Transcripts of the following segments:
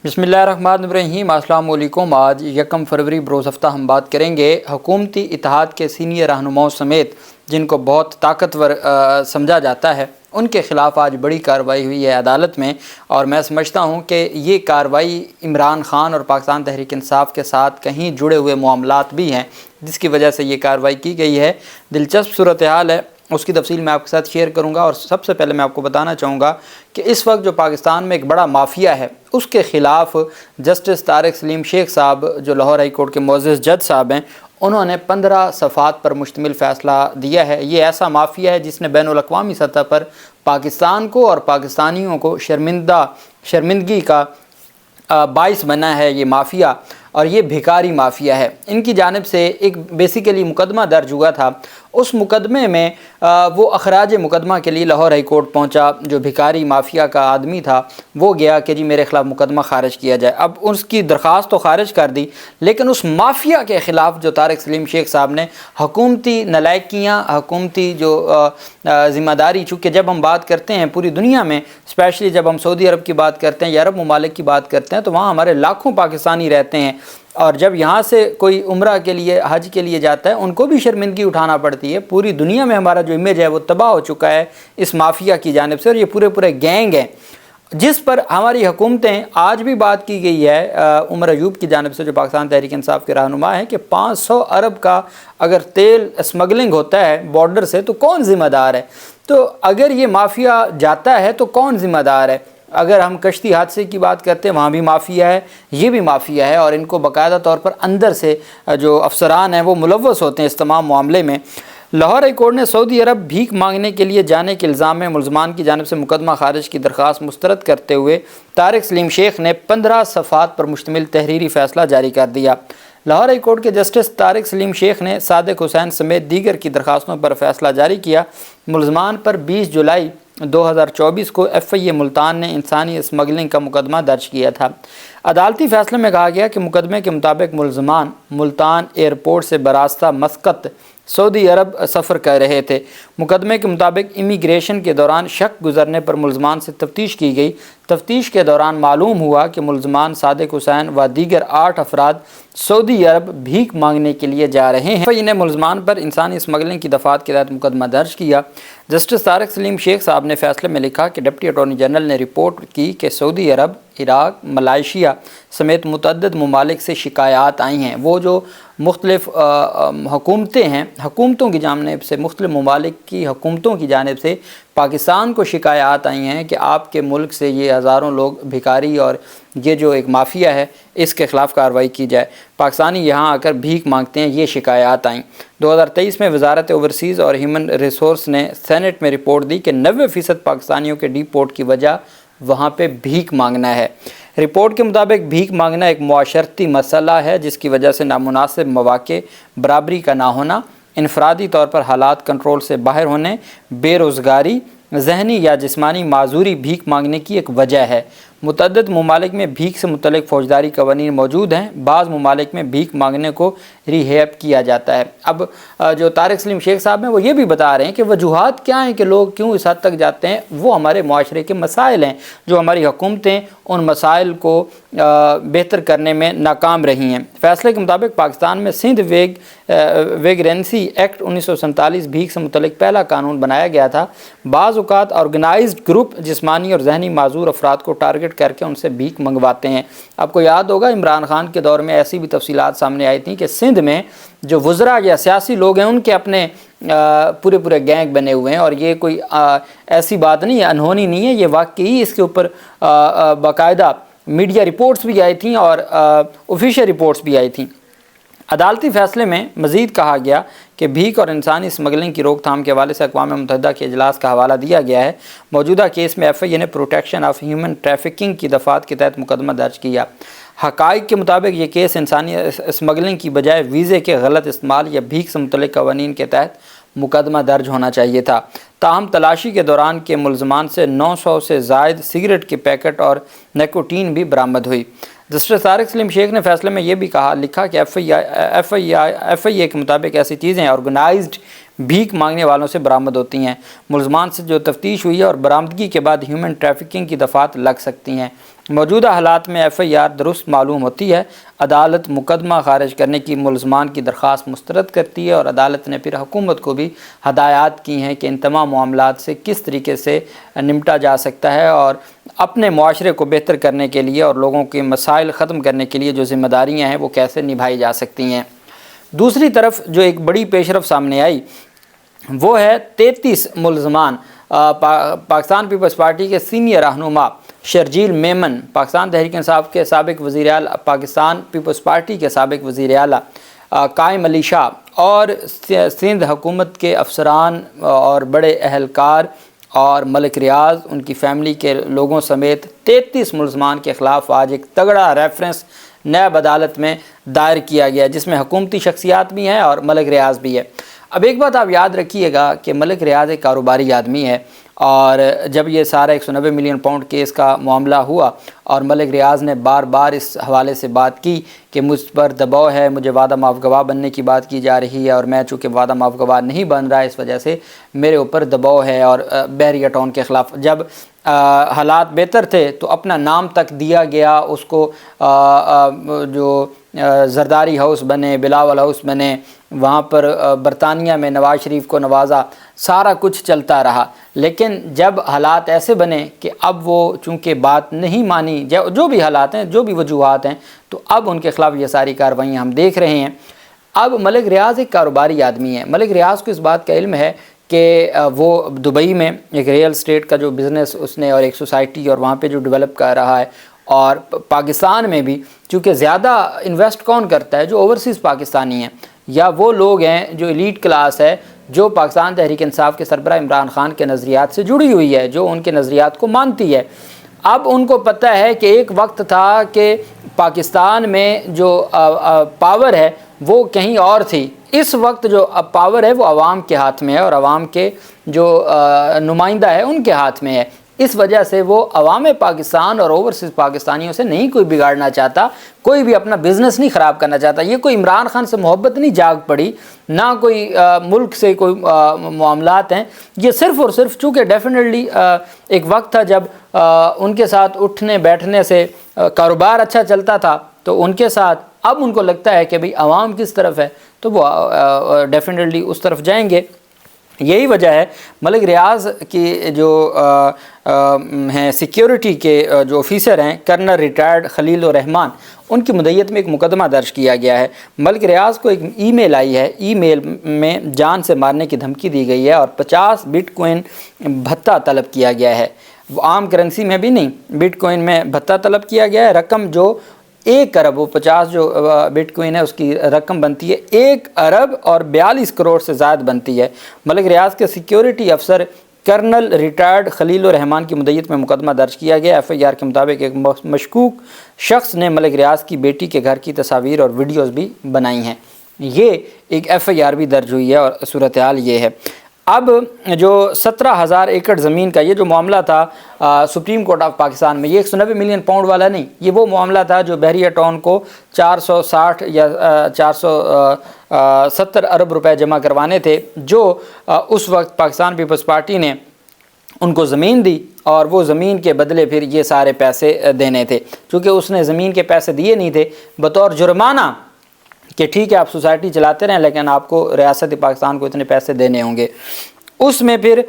بسم اللہ الرحمن الرحیم۔ السلام علیکم۔ آج 1 فروری بروز ہفتہ ہم بات کریں گے حکومتی اتحاد کے سینئر رہنماؤں سمیت جن کو بہت طاقتور سمجھا جاتا ہے، ان کے خلاف آج بڑی کارروائی ہوئی ہے عدالت میں، اور میں سمجھتا ہوں کہ یہ کارروائی عمران خان اور پاکستان تحریک انصاف کے ساتھ کہیں جڑے ہوئے معاملات بھی ہیں، جس کی وجہ سے یہ کارروائی کی گئی ہے۔ دلچسپ صورتحال ہے، اس کی تفصیل میں آپ کے ساتھ شیئر کروں گا۔ اور سب سے پہلے میں آپ کو بتانا چاہوں گا کہ اس وقت جو پاکستان میں ایک بڑا مافیا ہے، اس کے خلاف جسٹس طارق سلیم شیخ صاحب جو لاہور ہائی کورٹ کے معزز جج صاحب ہیں، انہوں نے 15 صفحات پر مشتمل فیصلہ دیا ہے۔ یہ ایسا مافیا ہے جس نے بین الاقوامی سطح پر پاکستان کو اور پاکستانیوں کو شرمندگی کا باعث بنا ہے۔ یہ مافیا اور یہ بھکاری مافیا ہے۔ ان کی جانب سے ایک بیسیکلی مقدمہ درج ہوا تھا، اس مقدمے میں وہ اخراج مقدمہ کے لیے لاہور ہائی کورٹ پہنچا۔ جو بھکاری مافیا کا آدمی تھا وہ گیا کہ جی میرے خلاف مقدمہ خارج کیا جائے۔ اب اس کی درخواست تو خارج کر دی، لیکن اس مافیا کے خلاف جو طارق سلیم شیخ صاحب نے حکومتی نالائکیاں، حکومتی جو ذمہ داری، چونکہ جب ہم بات کرتے ہیں پوری دنیا میں، اسپیشلی جب ہم سعودی عرب کی بات کرتے ہیں یا عرب ممالک کی بات کرتے ہیں، تو وہاں ہمارے لاکھوں پاکستانی رہتے ہیں، اور جب یہاں سے کوئی عمرہ کے لیے، حج کے لیے جاتا ہے، ان کو بھی شرمندگی اٹھانا پڑتی ہے۔ پوری دنیا میں ہمارا جو امیج ہے وہ تباہ ہو چکا ہے اس مافیا کی جانب سے، اور یہ پورے گینگ ہیں جس پر ہماری حکومتیں، آج بھی بات کی گئی ہے عمر ایوب کی جانب سے جو پاکستان تحریک انصاف کے رہنما ہیں، کہ 500 ارب کا اگر تیل اسمگلنگ ہوتا ہے بارڈر سے تو کون ذمہ دار ہے؟ تو اگر یہ مافیا جاتا ہے تو کون ذمہ دار ہے؟ اگر ہم کشتی حادثے کی بات کرتے ہیں، وہاں بھی مافیا ہے، یہ بھی مافیا ہے، اور ان کو باقاعدہ طور پر اندر سے جو افسران ہیں وہ ملوث ہوتے ہیں اس تمام معاملے میں۔ لاہور ہائی کورٹ نے سعودی عرب بھیک مانگنے کے لیے جانے کے الزام میں ملزمان کی جانب سے مقدمہ خارج کی درخواست مسترد کرتے ہوئے طارق سلیم شیخ نے 15 صفحات پر مشتمل تحریری فیصلہ جاری کر دیا۔ لاہور ہائی کورٹ کے جسٹس طارق سلیم شیخ نے صادق حسین سمیت دیگر کی درخواستوں پر فیصلہ جاری کیا۔ ملزمان پر 20 جولائی 2024 کو FIA ملتان نے انسانی اسمگلنگ کا مقدمہ درج کیا تھا۔ عدالتی فیصلے میں کہا گیا کہ مقدمے کے مطابق ملزمان ملتان ایئرپورٹ سے براستہ مسقط سعودی عرب سفر کر رہے تھے۔ مقدمے کے مطابق امیگریشن کے دوران شک گزرنے پر ملزمان سے تفتیش کی گئی۔ تفتیش کے دوران معلوم ہوا کہ ملزمان صادق حسین و دیگر 8 افراد سعودی عرب بھیک مانگنے کے لیے جا رہے ہیں۔ FIA نے ملزمان پر انسانی اسمگلنگ کی دفعات کے تحت مقدمہ درج کیا۔ جسٹس طارق سلیم شیخ صاحب نے فیصلے میں لکھا کہ ڈپٹی اٹارنی جنرل نے رپورٹ کی کہ سعودی عرب، عراق، ملائیشیا سمیت متعدد ممالک سے شکایات آئی ہیں۔ وہ جو مختلف حکومتیں ہیں، حکومتوں کی جانب سے، مختلف ممالک کی حکومتوں کی جانب سے پاکستان کو شکایات آئی ہیں کہ آپ کے ملک سے یہ ہزاروں لوگ بھکاری اور یہ جو ایک مافیا ہے اس کے خلاف کارروائی کی جائے۔ پاکستانی یہاں آ کر بھیک مانگتے ہیں، یہ شکایات آئیں۔ 2023 میں وزارت اوورسیز اور ہیومن ریسورس نے سینٹ میں رپورٹ دی کہ 90% پاکستانیوں کے ڈی پورٹ کی وجہ وہاں پہ بھیک مانگنا ہے۔ رپورٹ کے مطابق بھیک مانگنا ایک معاشرتی مسئلہ ہے جس کی وجہ سے نامناسب مواقع، برابری کا نہ ہونا، انفرادی طور پر حالات کنٹرول سے باہر ہونے، بے روزگاری، ذہنی یا جسمانی معذوری بھیک مانگنے کی ایک وجہ ہے۔ متعدد ممالک میں بھیک سے متعلق فوجداری قوانین موجود ہیں۔ بعض ممالک میں بھیک مانگنے کو ریہیب کیا جاتا ہے۔ اب جو طارق سلیم شیخ صاحب ہیں وہ یہ بھی بتا رہے ہیں کہ وجوہات کیا ہیں کہ لوگ کیوں اس حد تک جاتے ہیں۔ وہ ہمارے معاشرے کے مسائل ہیں، جو ہماری حکومتیں ان مسائل کو بہتر کرنے میں ناکام رہی ہیں۔ فیصلے کے مطابق پاکستان میں سندھ ویگرینسی ایکٹ 1947 بھیک سے متعلق پہلا قانون بنایا گیا تھا۔ بعض اوقات آرگنائزڈ گروپ جسمانی اور ذہنی معذور افراد کو ٹارگٹ کر کے ان سے بھیک منگواتے ہیں۔ آپ کو یاد ہوگا عمران خان کے دور میں ایسی بھی تفصیلات سامنے آئی تھیں کہ سندھ میں جو وزراء یا سیاسی لوگ ہیں ان کے اپنے پورے گینگ بنے ہوئے ہیں، اور یہ کوئی ایسی بات نہیں ہے، انہونی نہیں ہے، یہ واقعی اس کے اوپر باقاعدہ میڈیا رپورٹس بھی آئی تھیں اور آفیشیل رپورٹس بھی آئی تھیں۔ عدالتی فیصلے میں مزید کہا گیا کہ بھیک اور انسانی اسمگلنگ کی روک تھام کے حوالے سے اقوام متحدہ کے اجلاس کا حوالہ دیا گیا ہے۔ موجودہ کیس میں FIA نے پروٹیکشن آف ہیومن ٹریفکنگ کی دفعات کے تحت مقدمہ درج کیا۔ حقائق کے مطابق یہ کیس انسانی اسمگلنگ کی بجائے ویزے کے غلط استعمال یا بھیک سے متعلق قوانین کے تحت مقدمہ درج ہونا چاہیے تھا۔ تاہم تلاشی کے دوران کے ملزمان سے 900 سے زائد سگریٹ کے پیکٹ اور نیکوٹین بھی برآمد ہوئی۔ جسٹس طارق سلیم شیخ نے فیصلے میں یہ بھی لکھا کہ FIA کے مطابق ایسی چیزیں آرگنائزڈ بھیک مانگنے والوں سے برآمد ہوتی ہیں۔ ملزمان سے جو تفتیش ہوئی ہے اور برآمدگی کے بعد ہیومن ٹریفکنگ کی دفعات لگ سکتی ہیں۔ موجودہ حالات میں FIR درست معلوم ہوتی ہے، عدالت مقدمہ خارج کرنے کی ملزمان کی درخواست مسترد کرتی ہے، اور عدالت نے پھر حکومت کو بھی ہدایات کی ہیں کہ ان تمام معاملات سے کس طریقے سے نمٹا جا سکتا ہے، اور اپنے معاشرے کو بہتر کرنے کے لیے اور لوگوں کے مسائل ختم کرنے کے لیے جو ذمہ داریاں ہیں وہ کیسے نبھائی جا سکتی ہیں۔ دوسری طرف جو ایک بڑی پیشرفت سامنے آئی وہ ہے 33 ملزمان پاکستان پیپلز پارٹی کے سینئر رہنما شرجیل میمن، پاکستان تحریک انصاف کے سابق وزیر اعلیٰ، پاکستان پیپلز پارٹی کے سابق وزیر اعلیٰ قائم علی شاہ اور سندھ حکومت کے افسران اور بڑے اہلکار اور ملک ریاض ان کی فیملی کے لوگوں سمیت 33 ملزمان کے خلاف آج ایک تگڑا ریفرنس نیب عدالت میں دائر کیا گیا، جس میں حکومتی شخصیات بھی ہیں اور ملک ریاض بھی ہے۔ اب ایک بات آپ یاد رکھیے گا کہ ملک ریاض ایک کاروباری آدمی ہے، اور جب یہ سارا 190 ملین پاؤنڈ کیس کا معاملہ ہوا اور ملک ریاض نے بار بار اس حوالے سے بات کی کہ مجھ پر دباؤ ہے، مجھے وعدہ معاف گواہ بننے کی بات کی جا رہی ہے، اور میں چونکہ وعدہ معاف گواہ نہیں بن رہا ہے اس وجہ سے میرے اوپر دباؤ ہے، اور بحریہ ٹاؤن کے خلاف جب حالات بہتر تھے تو اپنا نام تک دیا گیا اس کو، جو زرداری ہاؤس بنے، بلاول ہاؤس بنے، وہاں پر برطانیہ میں نواز شریف کو نوازا، سارا کچھ چلتا رہا۔ لیکن جب حالات ایسے بنے کہ اب وہ چونکہ بات نہیں مانی، جو بھی حالات ہیں، جو بھی وجوہات ہیں، تو اب ان کے خلاف یہ ساری کارروائیاں ہم دیکھ رہے ہیں۔ اب ملک ریاض ایک کاروباری آدمی ہے، ملک ریاض کو اس بات کا علم ہے کہ وہ دبئی میں ایک ریئل اسٹیٹ کا جو بزنس اس نے اور ایک سوسائٹی اور وہاں پہ جو ڈیولپ کر رہا ہے، اور پاکستان میں بھی چونکہ زیادہ انویسٹ کون کرتا ہے؟ جو اوورسیز پاکستانی ہیں یا وہ لوگ ہیں جو ایلیٹ کلاس ہے، جو پاکستان تحریک انصاف کے سربراہ عمران خان کے نظریات سے جڑی ہوئی ہے، جو ان کے نظریات کو مانتی ہے۔ اب ان کو پتہ ہے کہ ایک وقت تھا کہ پاکستان میں جو پاور ہے وہ کہیں اور تھی، اس وقت جو پاور ہے وہ عوام کے ہاتھ میں ہے، اور عوام کے جو نمائندہ ہے ان کے ہاتھ میں ہے۔ اس وجہ سے وہ عوام پاکستان اور اوورسیز پاکستانیوں سے نہیں کوئی بگاڑنا چاہتا، کوئی بھی اپنا بزنس نہیں خراب کرنا چاہتا۔ یہ کوئی عمران خان سے محبت نہیں جاگ پڑی، نہ کوئی ملک سے کوئی معاملات ہیں، یہ صرف اور صرف چونکہ ڈیفینیٹلی ایک وقت تھا جب ان کے ساتھ اٹھنے بیٹھنے سے کاروبار اچھا چلتا تھا، تو ان کے ساتھ اب ان کو لگتا ہے کہ بھئی عوام کس طرف ہے تو وہ ڈیفینیٹلی اس طرف جائیں گے۔ یہی وجہ ہے ملک ریاض کی جو ہیں سیکیورٹی کے جو آفیسر ہیں کرنل ریٹائرڈ خلیل الرحمان، ان کی مدعیت میں ایک مقدمہ درج کیا گیا ہے۔ ملک ریاض کو ایک ای میل آئی ہے، ای میل میں جان سے مارنے کی دھمکی دی گئی ہے اور 50 بٹ کوئن بھتہ طلب کیا گیا ہے، وہ عام کرنسی میں بھی نہیں، بٹ کوئن میں بھتہ طلب کیا گیا ہے۔ رقم جو 1 ارب، وہ 50 جو بٹ کوئن ہے اس کی رقم بنتی ہے 1 ارب اور 42 کروڑ سے زائد بنتی ہے۔ ملک ریاض کے سیکیورٹی افسر کرنل ریٹائرڈ خلیل الرحمان کی مدعیت میں مقدمہ درج کیا گیا۔ FIR کے مطابق ایک مشکوک شخص نے ملک ریاض کی بیٹی کے گھر کی تصاویر اور ویڈیوز بھی بنائی ہیں، یہ ایک FIR بھی درج ہوئی ہے، اور صورتحال یہ ہے۔ اب جو 17,000 ایکڑ زمین کا یہ جو معاملہ تھا سپریم کورٹ آف پاکستان میں، یہ 190 ملین پاؤنڈ والا نہیں، یہ وہ معاملہ تھا جو بحریہ ٹاؤن کو 460 یا 470 ارب روپے جمع کروانے تھے، جو اس وقت پاکستان پیپلز پارٹی نے ان کو زمین دی، اور وہ زمین کے بدلے پھر یہ سارے پیسے دینے تھے۔ چونکہ اس نے زمین کے پیسے دیے نہیں تھے بطور جرمانہ کہ ٹھیک ہے آپ سوسائٹی چلاتے رہیں لیکن آپ کو ریاست پاکستان کو اتنے پیسے دینے ہوں گے، اس میں پھر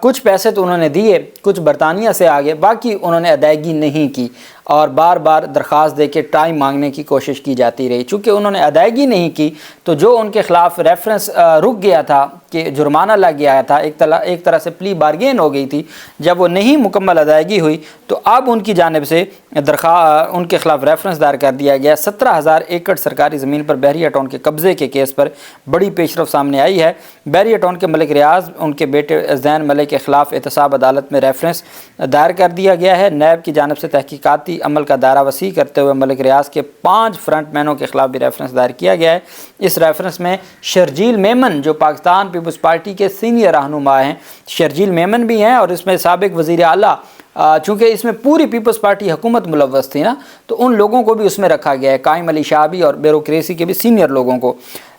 کچھ پیسے تو انہوں نے دیے، کچھ برطانیہ سے آگے، باقی انہوں نے ادائیگی نہیں کی، اور بار بار درخواست دے کے ٹائم مانگنے کی کوشش کی جاتی رہی۔ چونکہ انہوں نے ادائیگی نہیں کی تو جو ان کے خلاف ریفرنس رک گیا تھا کہ جرمانہ لگ گیا تھا، ایک طرح سے پلی بارگین ہو گئی تھی، جب وہ نہیں مکمل ادائیگی ہوئی تو اب ان کی جانب سے ان کے خلاف ریفرنس دائر کر دیا گیا۔ 17,000 ایکڑ سرکاری زمین پر بحریہ ٹاؤن کے قبضے کے کیس پر بڑی پیشرفت سامنے آئی ہے۔ بحریہ ٹاؤن کے ملک ریاض ان کے بیٹے زین ملک کے خلاف احتساب عدالت میں ریفرنس دائر کر دیا گیا ہے۔ نیب کی جانب سے تحقیقاتی عمل کا دائرہ وسیع کرتے ہوئے ملک ریاض کے 5 فرنٹ مینوں کے خلاف بھی ریفرنس دائر کیا گیا ہے۔ اس ریفرنس میں شرجیل میمن جو پاکستان پیپلز پارٹی کے سینئر رہنما ہیں، شرجیل میمن بھی ہیں، اور اس میں سابق وزیر اعلیٰ چونکہ اس میں پوری پیپلز پارٹی حکومت ملوث تھی نا، تو ان لوگوں کو بھی اس میں رکھا گیا ہے، قائم علی شاہ بھی اور بیوروکریسی کے بھی سینئر لوگوں کو۔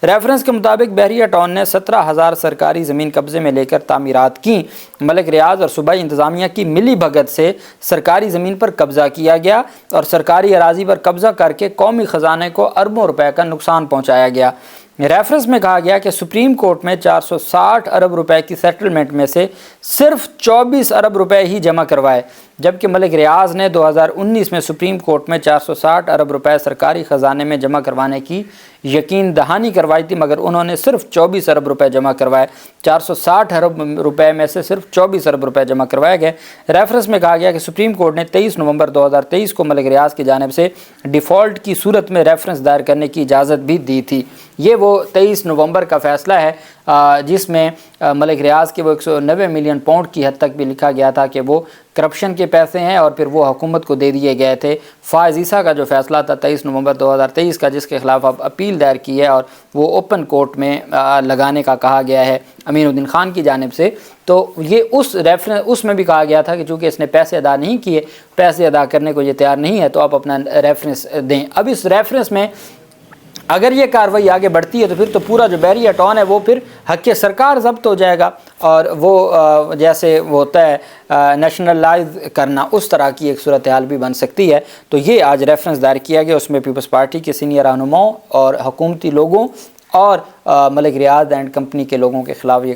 ریفرنس کے مطابق بحریہ ٹاؤن نے 17,000 سرکاری زمین قبضے میں لے کر تعمیرات کی۔ ملک ریاض اور صوبائی انتظامیہ کی ملی بھگت سے سرکاری زمین پر قبضہ کیا گیا اور سرکاری اراضی پر قبضہ کر کے قومی خزانے کو اربوں روپے کا نقصان پہنچایا گیا۔ ریفرنس میں کہا گیا کہ سپریم کورٹ میں 460 ارب روپے کی سیٹلمنٹ میں سے صرف 24 ارب روپے ہی جمع کروائے، جبکہ ملک ریاض نے 2019 میں سپریم کورٹ میں 460 ارب روپے سرکاری خزانے میں جمع کروانے کی یقین دہانی کروائی تھی، مگر انہوں نے صرف 24 ارب روپے جمع کروائے۔ 460 ارب روپے میں سے صرف 24 ارب روپے جمع کروائے گئے۔ ریفرنس میں کہا گیا کہ سپریم کورٹ نے 23 نومبر 2023 کو ملک ریاض کی جانب سے ڈیفالٹ کی صورت میں ریفرنس دائر کرنے کی اجازت بھی دی تھی۔ یہ وہ 23 نومبر کا فیصلہ ہے جس میں ملک ریاض کے وہ 190 ملین پاؤنڈ کی حد تک بھی لکھا گیا تھا کہ وہ کرپشن کے پیسے ہیں اور پھر وہ حکومت کو دے دیے گئے تھے۔ فائز عیسیٰ کا جو فیصلہ تھا 23 نومبر 2023 کا، جس کے خلاف اب اپیل دائر کی ہے اور وہ اوپن کورٹ میں لگانے کا کہا گیا ہے امین الدین خان کی جانب سے، تو یہ اس میں بھی کہا گیا تھا کہ چونکہ اس نے پیسے ادا نہیں کیے، پیسے ادا کرنے کو یہ تیار نہیں ہے، تو آپ اپنا ریفرنس دیں۔ اب اس ریفرنس میں اگر یہ کارروائی آگے بڑھتی ہے تو پھر تو پورا جو بحریہ ٹاؤن ہے وہ پھر حق سرکار ضبط ہو جائے گا، اور وہ جیسے وہ ہوتا ہے نیشنلائز کرنا، اس طرح کی ایک صورتحال بھی بن سکتی ہے۔ تو یہ آج ریفرنس دائر کیا گیا، اس میں پیپلز پارٹی کے سینئر رہنماؤں اور حکومتی لوگوں اور ملک ریاض اینڈ کمپنی کے لوگوں کے خلاف یہ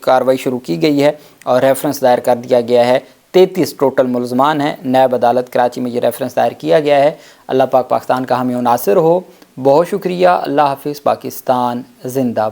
کارروائی شروع کی گئی ہے اور ریفرنس دائر کر دیا گیا ہے۔ 33 ٹوٹل ملزمان ہیں۔ نیب عدالت کراچی میں یہ ریفرنس دائر کیا گیا ہے۔ اللہ پاک پاکستان کا حامی و ناصر ہو۔ بہت شکریہ۔ اللہ حافظ۔ پاکستان زندہ باد۔